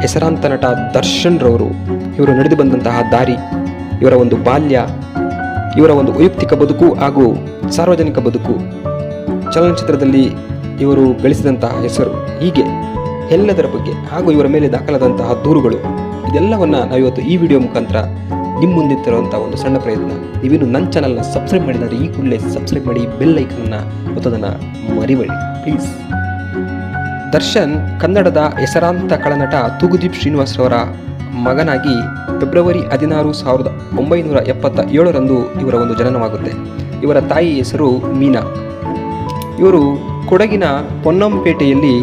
ಹೆಸರಾಂತ ನಟ ದರ್ಶನ್ ರವರು ಇವರು ನಡೆದು ಬಂದಂತಹ ದಾರಿ, ಇವರ ಒಂದು ಬಾಲ್ಯ, ಇವರ ಒಂದು ವೈಯಕ್ತಿಕ ಬದುಕು ಹಾಗೂ ಸಾರ್ವಜನಿಕ ಬದುಕು, ಚಲನಚಿತ್ರದಲ್ಲಿ ಇವರು ಗಳಿಸಿದಂತಹ ಹೆಸರು, ಹೀಗೆ ಎಲ್ಲದರ ಬಗ್ಗೆ ಹಾಗೂ ಇವರ ಮೇಲೆ ದಾಖಲಾದಂತಹ ದೂರುಗಳು, ಇದೆಲ್ಲವನ್ನು ನಾವಿವತ್ತು ಈ ವಿಡಿಯೋ ಮುಖಾಂತರ ನಿಮ್ಮ ಮುಂದೆ ತರುವಂಥ ಒಂದು ಸಣ್ಣ ಪ್ರಯತ್ನ. ನೀವಿನ್ನು ನನ್ನ ಚಾನಲ್ನ ಸಬ್ಸ್ಕ್ರೈಬ್ ಮಾಡಿದರೆ ಈ ಕೂಡಲೇ ಸಬ್ಸ್ಕ್ರೈಬ್ ಮಾಡಿ, ಬೆಲ್ ಐಕನ್ನ ಒತ್ತೋದನ್ನು ಮರಿಬೇಡಿ ಪ್ಲೀಸ್. ದರ್ಶನ್ ಕನ್ನಡದ ಹೆಸರಾಂತ ಖಳನಟ ತೂಗುದೀಪ್ ಶ್ರೀನಿವಾಸ್ ರವರ ಮಗನಾಗಿ ಫೆಬ್ರವರಿ 16, 1977 ಇವರ ಒಂದು ಜನನವಾಗುತ್ತೆ. ಇವರ ತಾಯಿ ಹೆಸರು ಮೀನಾ. ಇವರು ಕೊಡಗಿನ ಪೊನ್ನಂಪೇಟೆಯಲ್ಲಿ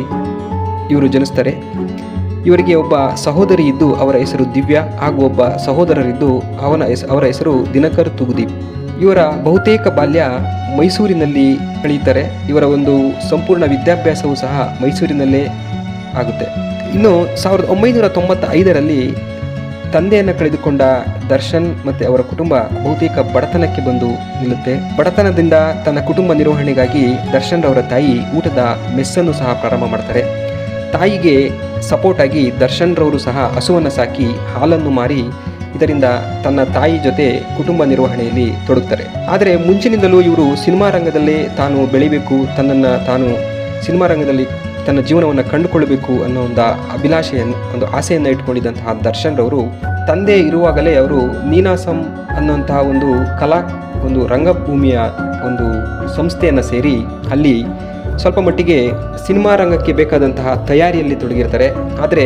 ಇವರು ಜನಿಸ್ತಾರೆ. ಇವರಿಗೆ ಒಬ್ಬ ಸಹೋದರಿ ಇದ್ದು ಅವರ ಹೆಸರು ದಿವ್ಯಾ ಹಾಗೂ ಒಬ್ಬ ಸಹೋದರರಿದ್ದು ಅವರ ಹೆಸರು ದಿನಕರ್ ತೂಗುದೀಪ್. ಇವರ ಬಹುತೇಕ ಬಾಲ್ಯ ಮೈಸೂರಿನಲ್ಲಿ ಕಳೆಯುತ್ತಾರೆ. ಇವರ ಒಂದು ಸಂಪೂರ್ಣ ವಿದ್ಯಾಭ್ಯಾಸವೂ ಸಹ ಮೈಸೂರಿನಲ್ಲೇ ಆಗುತ್ತೆ. ಇನ್ನು 1995 ತಂದೆಯನ್ನು ಕಳೆದುಕೊಂಡ ದರ್ಶನ್ ಮತ್ತು ಅವರ ಕುಟುಂಬ ಬಹುತೇಕ ಬಡತನಕ್ಕೆ ಬಂದು ನಿಲ್ಲುತ್ತೆ. ಬಡತನದಿಂದ ತನ್ನ ಕುಟುಂಬ ನಿರ್ವಹಣೆಗಾಗಿ ದರ್ಶನ್ ರವರ ತಾಯಿ ಊಟದ ಮೆಸ್ಸನ್ನು ಸಹ ಪ್ರಾರಂಭ ಮಾಡ್ತಾರೆ. ತಾಯಿಗೆ ಸಪೋರ್ಟ್ ಆಗಿ ದರ್ಶನ್ ರವರು ಸಹ ಹಸುವನ್ನು ಸಾಕಿ ಹಾಲನ್ನು ಮಾರಿ ಇದರಿಂದ ತನ್ನ ತಾಯಿ ಜೊತೆ ಕುಟುಂಬ ನಿರ್ವಹಣೆಯಲ್ಲಿ ತೊಡಗುತ್ತಾರೆ. ಆದರೆ ಮುಂಚಿನಿಂದಲೂ ಇವರು ಸಿನಿಮಾ ರಂಗದಲ್ಲೇ ತಾನು ಬೆಳಿಬೇಕು, ತನ್ನನ್ನು ತಾನು ಸಿನಿಮಾ ರಂಗದಲ್ಲಿ ತನ್ನ ಜೀವನವನ್ನು ಕಂಡುಕೊಳ್ಳಬೇಕು ಅನ್ನೋ ಒಂದು ಆಸೆಯನ್ನು ಇಟ್ಕೊಂಡಿದ್ದಂತಹ ದರ್ಶನ್ ರವರು ತಂದೆ ಇರುವಾಗಲೇ ಅವರು ನೀನಾಸಂ ಅನ್ನುವಂತಹ ಒಂದು ರಂಗಭೂಮಿಯ ಒಂದು ಸಂಸ್ಥೆಯನ್ನು ಸೇರಿ ಅಲ್ಲಿ ಸ್ವಲ್ಪ ಮಟ್ಟಿಗೆ ಸಿನಿಮಾ ರಂಗಕ್ಕೆ ಬೇಕಾದಂತಹ ತಯಾರಿಯಲ್ಲಿ ತೊಡಗಿರ್ತಾರೆ. ಆದರೆ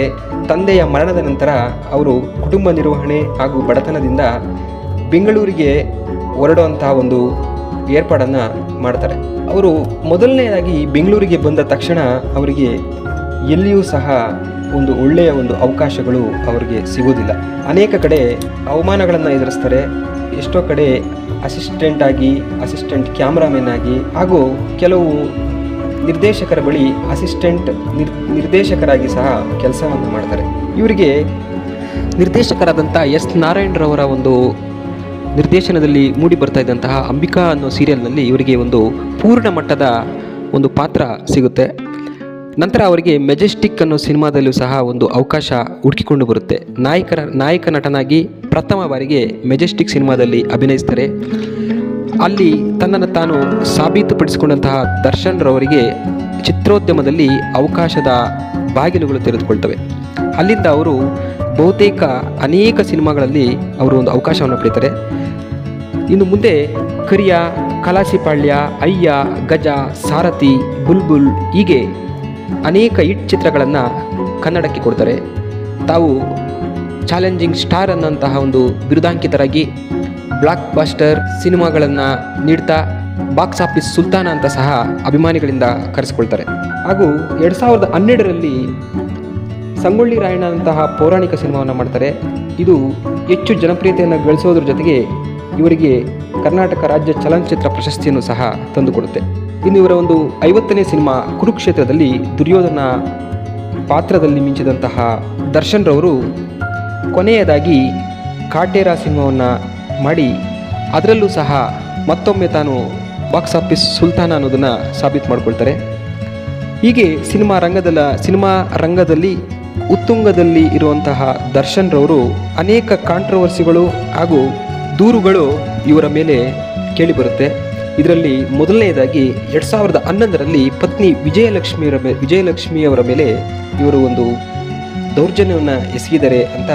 ತಂದೆಯ ಮರಣದ ನಂತರ ಅವರು ಕುಟುಂಬ ನಿರ್ವಹಣೆ ಹಾಗೂ ಬಡತನದಿಂದ ಬೆಂಗಳೂರಿಗೆ ಹೊರಡುವಂತಹ ಒಂದು ಏರ್ಪಾಡನ್ನು ಮಾಡ್ತಾರೆ. ಅವರು ಮೊದಲನೆಯದಾಗಿ ಬೆಂಗಳೂರಿಗೆ ಬಂದ ತಕ್ಷಣ ಅವರಿಗೆ ಎಲ್ಲಿಯೂ ಸಹ ಒಂದು ಒಳ್ಳೆಯ ಒಂದು ಅವಕಾಶಗಳು ಅವರಿಗೆ ಸಿಗೋದಿಲ್ಲ. ಅನೇಕ ಕಡೆ ಅವಮಾನಗಳನ್ನು ಎದುರಿಸ್ತಾರೆ. ಎಷ್ಟೋ ಕಡೆ ಅಸಿಸ್ಟೆಂಟ್ ಕ್ಯಾಮ್ರಾಮನ್ ಆಗಿ ಹಾಗೂ ಕೆಲವು ನಿರ್ದೇಶಕರ ಬಳಿ ನಿರ್ದೇಶಕರಾಗಿ ಸಹ ಕೆಲಸವನ್ನು ಮಾಡ್ತಾರೆ. ಇವರಿಗೆ ನಿರ್ದೇಶಕರಾದಂಥ ಎಸ್ ನಾರಾಯಣರವರ ಒಂದು ನಿರ್ದೇಶನದಲ್ಲಿ ಮೂಡಿ ಬರ್ತಾ ಇದ್ದಂತಹ ಅಂಬಿಕಾ ಅನ್ನೋ ಸೀರಿಯಲ್ನಲ್ಲಿ ಇವರಿಗೆ ಒಂದು ಪೂರ್ಣ ಮಟ್ಟದ ಒಂದು ಪಾತ್ರ ಸಿಗುತ್ತೆ. ನಂತರ ಅವರಿಗೆ ಮೆಜೆಸ್ಟಿಕ್ ಅನ್ನೋ ಸಿನಿಮಾದಲ್ಲೂ ಸಹ ಒಂದು ಅವಕಾಶ ಹುಡುಕಿಕೊಂಡು ಬರುತ್ತೆ. ನಾಯಕ ನಟನಾಗಿ ಪ್ರಥಮ ಬಾರಿಗೆ ಮೆಜೆಸ್ಟಿಕ್ ಸಿನಿಮಾದಲ್ಲಿ ಅಭಿನಯಿಸ್ತಾರೆ. ಅಲ್ಲಿ ತನ್ನನ್ನು ತಾನು ಸಾಬೀತುಪಡಿಸಿಕೊಂಡಂತಹ ದರ್ಶನ್ ರವರಿಗೆ ಚಿತ್ರೋದ್ಯಮದಲ್ಲಿ ಅವಕಾಶದ ಬಾಗಿಲುಗಳು ತೆರೆದುಕೊಳ್ತವೆ. ಅಲ್ಲಿಂದ ಅವರು ಬಹುತೇಕ ಅನೇಕ ಸಿನಿಮಾಗಳಲ್ಲಿ ಅವರು ಒಂದು ಅವಕಾಶವನ್ನು ಪಡೀತಾರೆ. ಇನ್ನು ಮುಂದೆ ಕರಿಯ, ಕಲಾಸಿಪಾಳ್ಯ, ಅಯ್ಯ, ಗಜ, ಸಾರಥಿ, ಬುಲ್ಬುಲ್ ಹೀಗೆ ಅನೇಕ ಹಿಟ್ ಚಿತ್ರಗಳನ್ನು ಕನ್ನಡಕ್ಕೆ ಕೊಡ್ತಾರೆ. ತಾವು ಚಾಲೆಂಜಿಂಗ್ ಸ್ಟಾರ್ ಅನ್ನೋಂತಹ ಒಂದು ಬಿರುದಾಂಕಿತರಾಗಿ ಬ್ಲಾಕ್ ಬಾಸ್ಟರ್ ಸಿನಿಮಾಗಳನ್ನು ನೀಡ್ತಾ ಬಾಕ್ಸ್ ಆಫೀಸ್ ಸುಲ್ತಾನ ಅಂತ ಸಹ ಅಭಿಮಾನಿಗಳಿಂದ ಕರೆಸಿಕೊಳ್ತಾರೆ. ಹಾಗೂ 2012 ಸಂಗೊಳ್ಳಿ ರಾಯಣ್ಣ ಅಂತಹ ಪೌರಾಣಿಕ ಸಿನಿಮಾವನ್ನು ಮಾಡ್ತಾರೆ. ಇದು ಹೆಚ್ಚು ಜನಪ್ರಿಯತೆಯನ್ನು ಗಳಿಸೋದ್ರ ಜೊತೆಗೆ ಇವರಿಗೆ ಕರ್ನಾಟಕ ರಾಜ್ಯ ಚಲನಚಿತ್ರ ಪ್ರಶಸ್ತಿಯನ್ನು ಸಹ ತಂದುಕೊಡುತ್ತೆ. ಇನ್ನು ಇವರ ಒಂದು 50ನೇ ಸಿನಿಮಾ ಕುರುಕ್ಷೇತ್ರದಲ್ಲಿ ದುರ್ಯೋಧನ ಪಾತ್ರದಲ್ಲಿ ಮಿಂಚಿದಂತಹ ದರ್ಶನ್ ರವರು ಕೊನೆಯದಾಗಿ ಕಾಟೇರ ಸಿನಿಮಾವನ್ನು ಮಾಡಿ ಅದರಲ್ಲೂ ಸಹ ಮತ್ತೊಮ್ಮೆ ತಾನು ಬಾಕ್ಸ್ ಆಫೀಸ್ ಸುಲ್ತಾನ ಅನ್ನೋದನ್ನು ಸಾಬೀತು ಮಾಡಿಕೊಳ್ತಾರೆ. ಹೀಗೆ ಸಿನಿಮಾ ರಂಗದಲ್ಲಿ ಉತ್ತುಂಗದಲ್ಲಿ ಇರುವಂತಹ ದರ್ಶನ್ ರವರು ಅನೇಕ ಕಾಂಟ್ರವರ್ಸಿಗಳು ಹಾಗೂ ದೂರುಗಳು ಇವರ ಮೇಲೆ ಕೇಳಿಬರುತ್ತೆ. ಇದರಲ್ಲಿ ಮೊದಲನೆಯದಾಗಿ 2011 ಪತ್ನಿ ವಿಜಯಲಕ್ಷ್ಮಿಯವರ ಮೇಲೆ ಇವರು ಒಂದು ದೌರ್ಜನ್ಯವನ್ನು ಎಸಗಿದ್ದಾರೆ ಅಂತ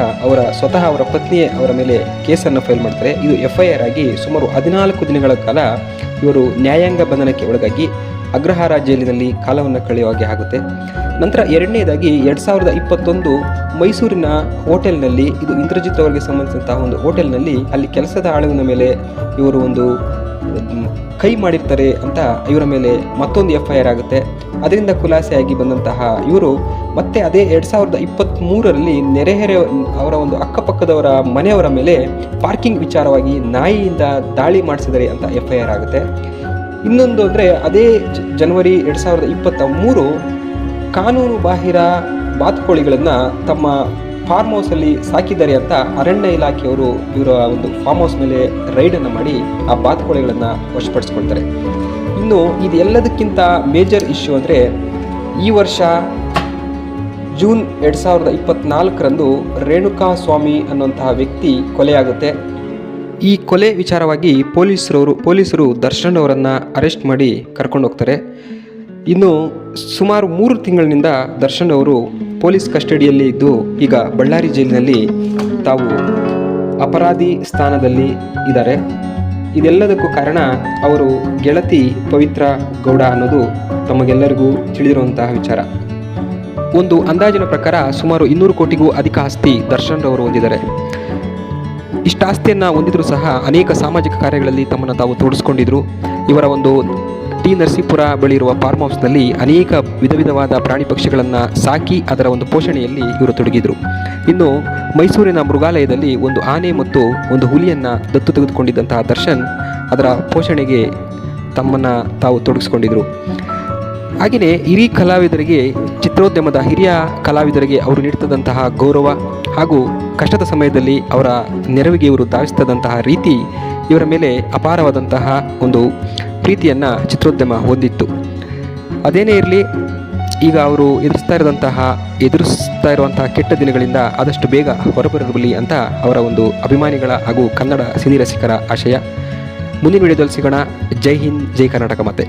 ಸ್ವತಃ ಅವರ ಪತ್ನಿಯೇ ಅವರ ಮೇಲೆ ಕೇಸನ್ನು ಫೈಲ್ ಮಾಡ್ತಾರೆ. ಇದು FIR ಆಗಿ ಸುಮಾರು 14 ದಿನಗಳ ಕಾಲ ಇವರು ನ್ಯಾಯಾಂಗ ಬಂಧನಕ್ಕೆ ಒಳಗಾಗಿ ಅಗ್ರಹಾರ ಜೈಲಿನಲ್ಲಿ ಕಾಲವನ್ನು ಕಳೆಯುವ ಹಾಗೆ ಆಗುತ್ತೆ. ನಂತರ ಎರಡನೇದಾಗಿ 2021 ಮೈಸೂರಿನ ಹೋಟೆಲ್ನಲ್ಲಿ, ಇದು ಇಂದ್ರಜಿತ್ ಅವರಿಗೆ ಸಂಬಂಧಿಸಿದಂತಹ ಒಂದು ಹೋಟೆಲ್ನಲ್ಲಿ ಅಲ್ಲಿ ಕೆಲಸದ ಆಳುವಿನ ಮೇಲೆ ಇವರು ಒಂದು ಕೈ ಮಾಡಿರ್ತಾರೆ ಅಂತ ಇವರ ಮೇಲೆ ಮತ್ತೊಂದು FIR ಆಗುತ್ತೆ. ಅದರಿಂದ ಖುಲಾಸೆಯಾಗಿ ಬಂದಂತಹ ಇವರು ಮತ್ತೆ ಅದೇ 2023 ನೆರೆಹೊರೆ ಅವರ ಒಂದು ಅಕ್ಕಪಕ್ಕದವರ ಮನೆಯವರ ಮೇಲೆ ಪಾರ್ಕಿಂಗ್ ವಿಚಾರವಾಗಿ ನಾಯಿಯಿಂದ ದಾಳಿ ಮಾಡಿಸಿದರೆ ಅಂತ FIR ಆಗುತ್ತೆ. ಇನ್ನೊಂದು ಅಂದರೆ ಅದೇ ಜನವರಿ 2023 ಕಾನೂನು ಬಾಹಿರ ಬಾತುಕೋಳಿಗಳನ್ನು ತಮ್ಮ ಫಾರ್ಮ್ ಹೌಸಲ್ಲಿ ಸಾಕಿದ್ದಾರೆ ಅಂತ ಅರಣ್ಯ ಇಲಾಖೆಯವರು ಇವರ ಒಂದು ಫಾರ್ಮ್ ಹೌಸ್ ಮೇಲೆ ರೈಡನ್ನು ಮಾಡಿ ಆ ಬಾತುಕೋಳಿಗಳನ್ನು ವಶಪಡಿಸ್ಕೊಳ್ತಾರೆ. ಇನ್ನು ಇದು ಎಲ್ಲದಕ್ಕಿಂತ ಮೇಜರ್ ಇಶ್ಯೂ ಅಂದರೆ ಈ ವರ್ಷ ಜೂನ್ 2024ರಂದು ರೇಣುಕಾ ಸ್ವಾಮಿ ಅನ್ನುವಂತಹ ವ್ಯಕ್ತಿ ಕೊಲೆಯಾಗುತ್ತೆ. ಈ ಕೊಲೆ ವಿಚಾರವಾಗಿ ಪೊಲೀಸರು ದರ್ಶನ್ ಅವರನ್ನು ಅರೆಸ್ಟ್ ಮಾಡಿ ಕರ್ಕೊಂಡು ಹೋಗ್ತಾರೆ. ಇನ್ನು ಸುಮಾರು 3 ತಿಂಗಳಿನಿಂದ ದರ್ಶನ್ ಅವರು ಪೊಲೀಸ್ ಕಸ್ಟಡಿಯಲ್ಲಿ ಇದ್ದು ಈಗ ಬಳ್ಳಾರಿ ಜೈಲಿನಲ್ಲಿ ತಾವು ಅಪರಾಧಿ ಸ್ಥಾನದಲ್ಲಿ ಇದ್ದಾರೆ. ಇದೆಲ್ಲದಕ್ಕೂ ಕಾರಣ ಅವರು ಗೆಳತಿ ಪವಿತ್ರ ಗೌಡ ಅನ್ನೋದು ತಮಗೆಲ್ಲರಿಗೂ ತಿಳಿದಿರುವಂತಹ ವಿಚಾರ. ಒಂದು ಅಂದಾಜಿನ ಪ್ರಕಾರ ಸುಮಾರು 200 ಕೋಟಿಗೂ ಅಧಿಕ ಆಸ್ತಿ ದರ್ಶನ್ ಅವರು ಹೊಂದಿದ್ದಾರೆ. ಇಷ್ಟ ಆಸ್ತಿಯನ್ನು ಹೊಂದಿದ್ರು ಸಹ ಅನೇಕ ಸಾಮಾಜಿಕ ಕಾರ್ಯಗಳಲ್ಲಿ ತಮ್ಮನ್ನು ತಾವು ತೊಡಗಿಸ್ಕೊಂಡಿದ್ರು. ಇವರ ಒಂದು ಟಿ ನರಸೀಪುರ ಬಳಿ ಇರುವ ಫಾರ್ಮ್ ಹೌಸ್ನಲ್ಲಿ ಅನೇಕ ವಿಧವಾದ ಪ್ರಾಣಿ ಪಕ್ಷಿಗಳನ್ನು ಸಾಕಿ ಅದರ ಒಂದು ಪೋಷಣೆಯಲ್ಲಿ ಇವರು ತೊಡಗಿದ್ರು. ಇನ್ನು ಮೈಸೂರಿನ ಮೃಗಾಲಯದಲ್ಲಿ ಒಂದು ಆನೆ ಮತ್ತು ಒಂದು ಹುಲಿಯನ್ನು ದತ್ತು ತೆಗೆದುಕೊಂಡಿದ್ದಂತಹ ದರ್ಶನ್ ಅದರ ಪೋಷಣೆಗೆ ತಮ್ಮನ್ನು ತಾವು ತೊಡಗಿಸ್ಕೊಂಡಿದ್ರು. ಹಾಗೆಯೇ ಹಿರಿಯ ಕಲಾವಿದರಿಗೆ, ಚಿತ್ರೋದ್ಯಮದ ಹಿರಿಯ ಕಲಾವಿದರಿಗೆ ಅವರು ನೀಡ್ತದಂತಹ ಗೌರವ ಹಾಗೂ ಕಷ್ಟದ ಸಮಯದಲ್ಲಿ ಅವರ ನೆರವಿಗೆ ಇವರು ಧಾವಿಸ್ತದಂತಹ ರೀತಿ ಇವರ ಮೇಲೆ ಅಪಾರವಾದಂತಹ ಒಂದು ಪ್ರೀತಿಯನ್ನು ಚಿತ್ರೋದ್ಯಮ ಹೊಂದಿತ್ತು. ಅದೇನೇ ಇರಲಿ, ಈಗ ಅವರು ಎದುರಿಸ್ತಾ ಇರುವಂತಹ ಕೆಟ್ಟ ದಿನಗಳಿಂದ ಆದಷ್ಟು ಬೇಗ ಹೊರಬರಲಿ ಅಂತ ಅವರ ಒಂದು ಅಭಿಮಾನಿಗಳ ಹಾಗೂ ಕನ್ನಡ ಸಿನಿ ರಸಿಕರ ಆಶಯ. ಮುಂದಿನ ವಿಡಿಯೋದಲ್ಲಿ ಸಿಗೋಣ. ಜೈ ಹಿಂದ್, ಜೈ ಕರ್ನಾಟಕ ಮಾತೆ.